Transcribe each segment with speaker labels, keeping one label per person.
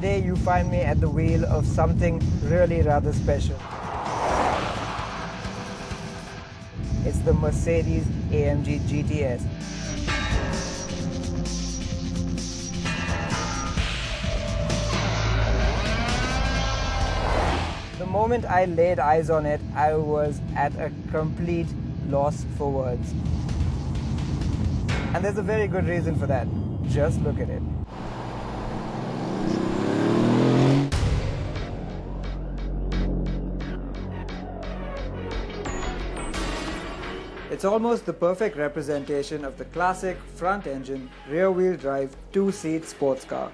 Speaker 1: Today you find me at the wheel of something really rather special. It's the Mercedes-AMG GT S. The moment I laid eyes on it, I was at a complete loss for words. And there's a very good reason for that. Just look at it. It's almost the perfect representation of the classic front-engine, rear-wheel drive, two-seat sports car.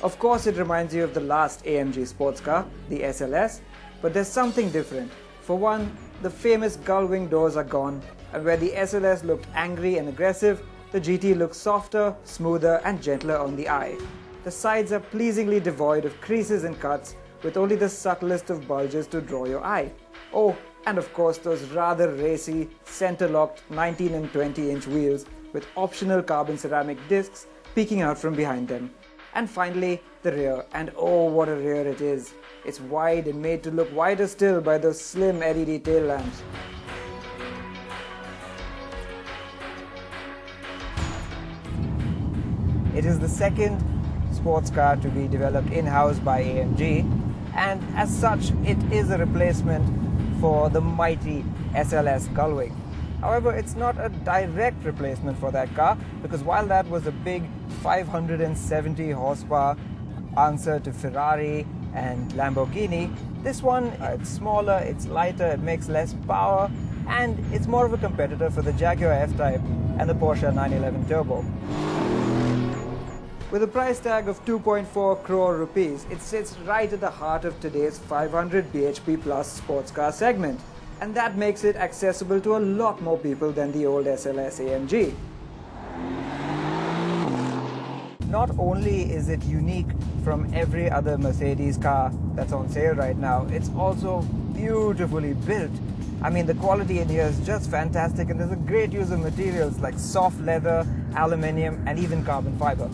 Speaker 1: Of course, it reminds you of the last AMG sports car, the SLS, but there's something different. For one, the famous gull-wing doors are gone, and where the SLS looked angry and aggressive, the GT looks softer, smoother, and gentler on the eye. The sides are pleasingly devoid of creases and cuts, with only the subtlest of bulges to draw your eye. Oh, and of course those rather racy, center-locked 19 and 20-inch wheels with optional carbon ceramic discs peeking out from behind them. And finally, the rear, and oh what a rear it is. It's wide and made to look wider still by those slim LED tail lamps. It is the second sports car to be developed in-house by AMG, and as such it is a replacement for the mighty SLS gullwing. However, it's not a direct replacement for that car, because while that was a big 570 horsepower answer to Ferrari and Lamborghini, this one, it's smaller, it's lighter, it makes less power, and it's more of a competitor for the Jaguar F-Type and the Porsche 911 Turbo. With a price tag of 2.4 crore rupees, it sits right at the heart of today's 500 bhp plus sports car segment. And that makes it accessible to a lot more people than the old SLS AMG. Not only is it unique from every other Mercedes car that's on sale right now, it's also beautifully built. I mean, the quality in here is just fantastic, and there's a great use of materials like soft leather, aluminium, and even carbon fiber.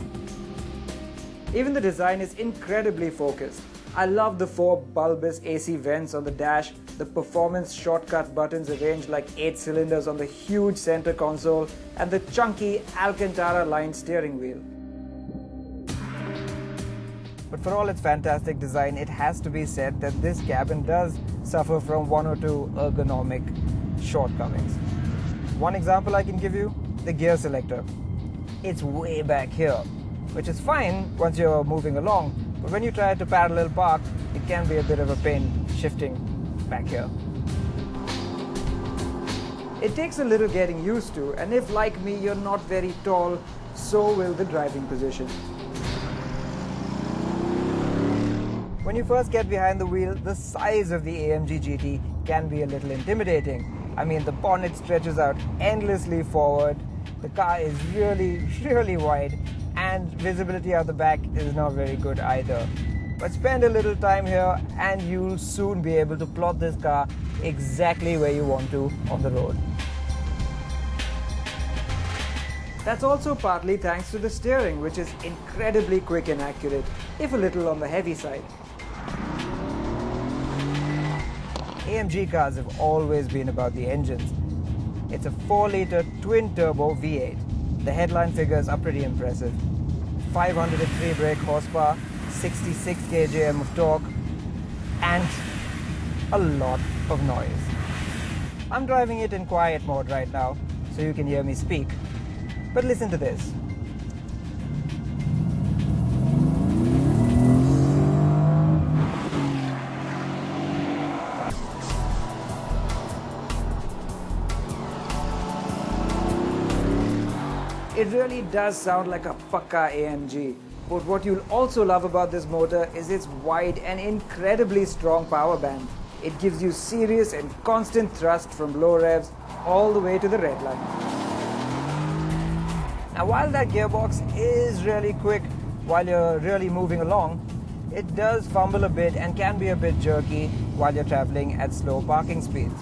Speaker 1: Even the design is incredibly focused. I love the 4 bulbous AC vents on the dash, the performance shortcut buttons arranged like 8 cylinders on the huge center console, and the chunky Alcantara-lined steering wheel. But for all its fantastic design, it has to be said that this cabin does suffer from one or two ergonomic shortcomings. One example I can give you, the gear selector. It's way back here, which is fine once you're moving along, but when you try to parallel park, it can be a bit of a pain shifting back here. It takes a little getting used to, and if like me you're not very tall, so will the driving position. When you first get behind the wheel, the size of the AMG GT can be a little intimidating. I mean, the bonnet stretches out endlessly forward, the car is really wide, and visibility out the back is not very good either. But spend a little time here and you'll soon be able to plot this car exactly where you want to on the road. That's also partly thanks to the steering, which is incredibly quick and accurate, if a little on the heavy side. AMG cars have always been about the engines. It's a 4-litre twin-turbo V8. The headline figures are pretty impressive. 503 brake horsepower, 66 kgm of torque, and a lot of noise. I'm driving it in quiet mode right now, so you can hear me speak. But listen to this. It really does sound like a pakka AMG. But what you'll also love about this motor is its wide and incredibly strong power band. It gives you serious and constant thrust from low revs all the way to the red line. Now while that gearbox is really quick while you're really moving along, it does fumble a bit and can be a bit jerky while you're traveling at slow parking speeds.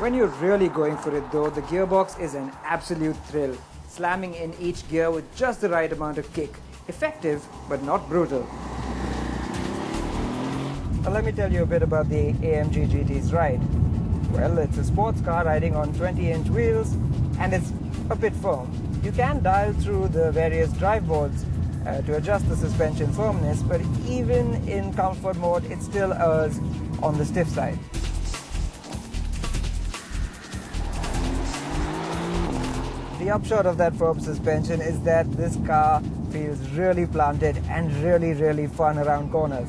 Speaker 1: When you're really going for it though, the gearbox is an absolute thrill, slamming in each gear with just the right amount of kick, effective but not brutal. Now let me tell you a bit about the AMG GT's ride. Well, it's a sports car riding on 20-inch wheels and it's a bit firm. You can dial through the various drive modes to adjust the suspension firmness, but even in comfort mode, it still errs on the stiff side. The upshot of that firm suspension is that this car feels really planted and really fun around corners.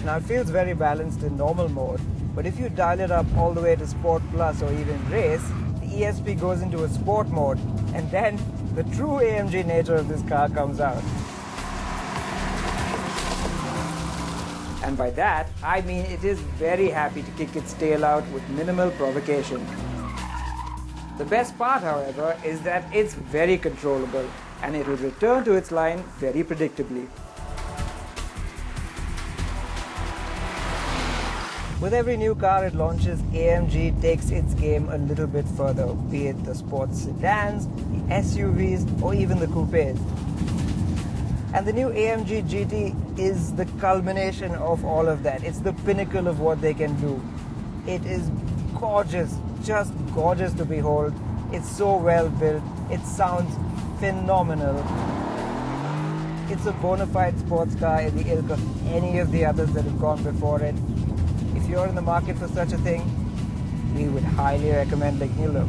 Speaker 1: Now it feels very balanced in normal mode, but if you dial it up all the way to Sport Plus or even Race, the ESP goes into a sport mode, and then the true AMG nature of this car comes out. And by that, I mean it is very happy to kick its tail out with minimal provocation. The best part, however, is that it's very controllable and it will return to its line very predictably. With every new car it launches, AMG takes its game a little bit further, be it the sports sedans, the SUVs, or even the coupes. And the new AMG GT is the culmination of all of that. It's the pinnacle of what they can do. It is gorgeous, just gorgeous to behold. It's so well built. It sounds phenomenal. It's a bona fide sports car in the ilk of any of the others that have gone before it. If you're in the market for such a thing, we would highly recommend taking a look.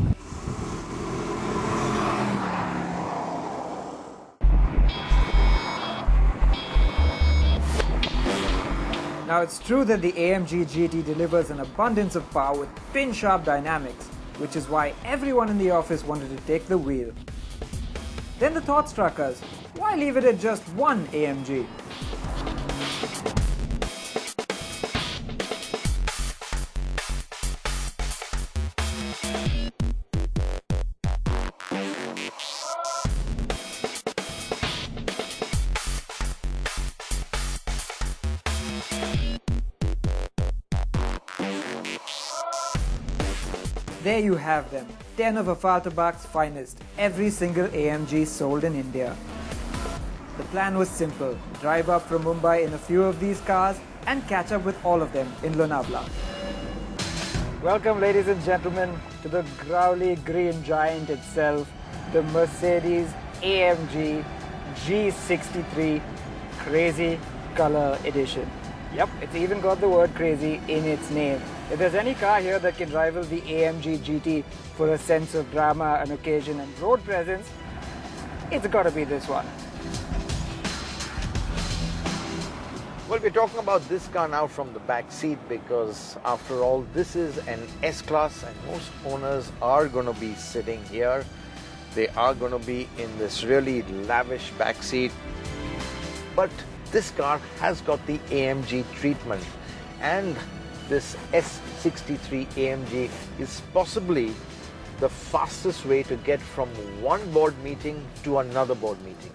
Speaker 1: Now it's true that the AMG GT delivers an abundance of power with pin-sharp dynamics, which is why everyone in the office wanted to take the wheel. Then the thought struck us, why leave it at just one AMG? There you have them, 10 of Affalterbach's finest, every single AMG sold in India. The plan was simple, drive up from Mumbai in a few of these cars and catch up with all of them in Lonavala. Welcome ladies and gentlemen to the growly green giant itself, the Mercedes-AMG G63 Crazy Color Edition. Yep, it's even got the word crazy in its name. If there's any car here that can rival the AMG GT for a sense of drama, an occasion and road presence, it's got to be this one.
Speaker 2: Well, we're talking about this car now from the back seat because after all, this is an S-Class and most owners are going to be sitting here. They are going to be in this really lavish back seat. But this car has got the AMG treatment, and this S63 AMG is possibly the fastest way to get from one board meeting to another board meeting.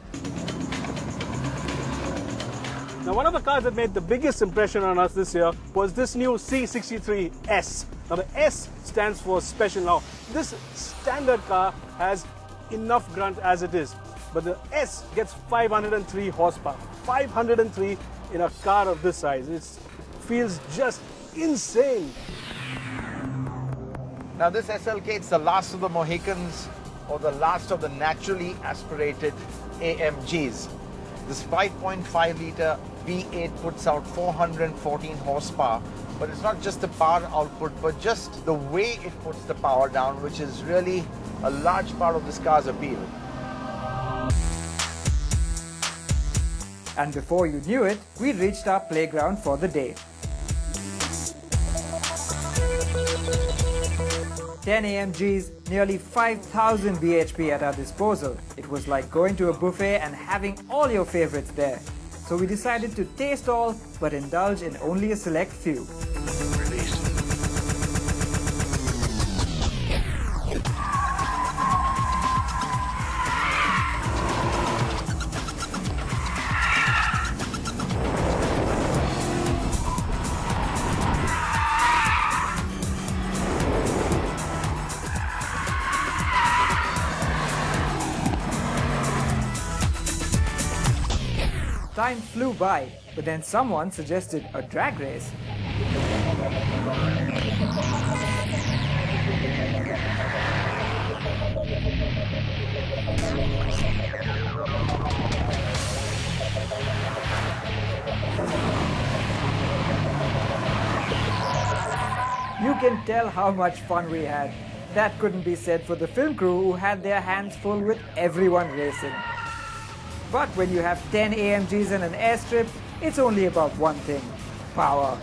Speaker 3: Now, one of the cars that made the biggest impression on us this year was this new C63 S. Now, the S stands for special. Now, this standard car has enough grunt as it is, but the S gets 503 horsepower. 503 in a car of this size. It feels just insane.
Speaker 2: Now this SLK, it's the last of the Mohicans or the last of the naturally aspirated AMGs. This 5.5 litre V8 puts out 414 horsepower, but it's not just the power output, but just the way it puts the power down, which is really a large part of this car's appeal.
Speaker 1: And before you knew it, we reached our playground for the day. 10 AMGs, nearly 5,000 bhp at our disposal. It was like going to a buffet and having all your favorites there. So we decided to taste all, but indulge in only a select few. Time flew by, but then someone suggested a drag race. You can tell how much fun we had. That couldn't be said for the film crew who had their hands full with everyone racing. But when you have 10 AMGs and an airstrip, it's only about one thing: power.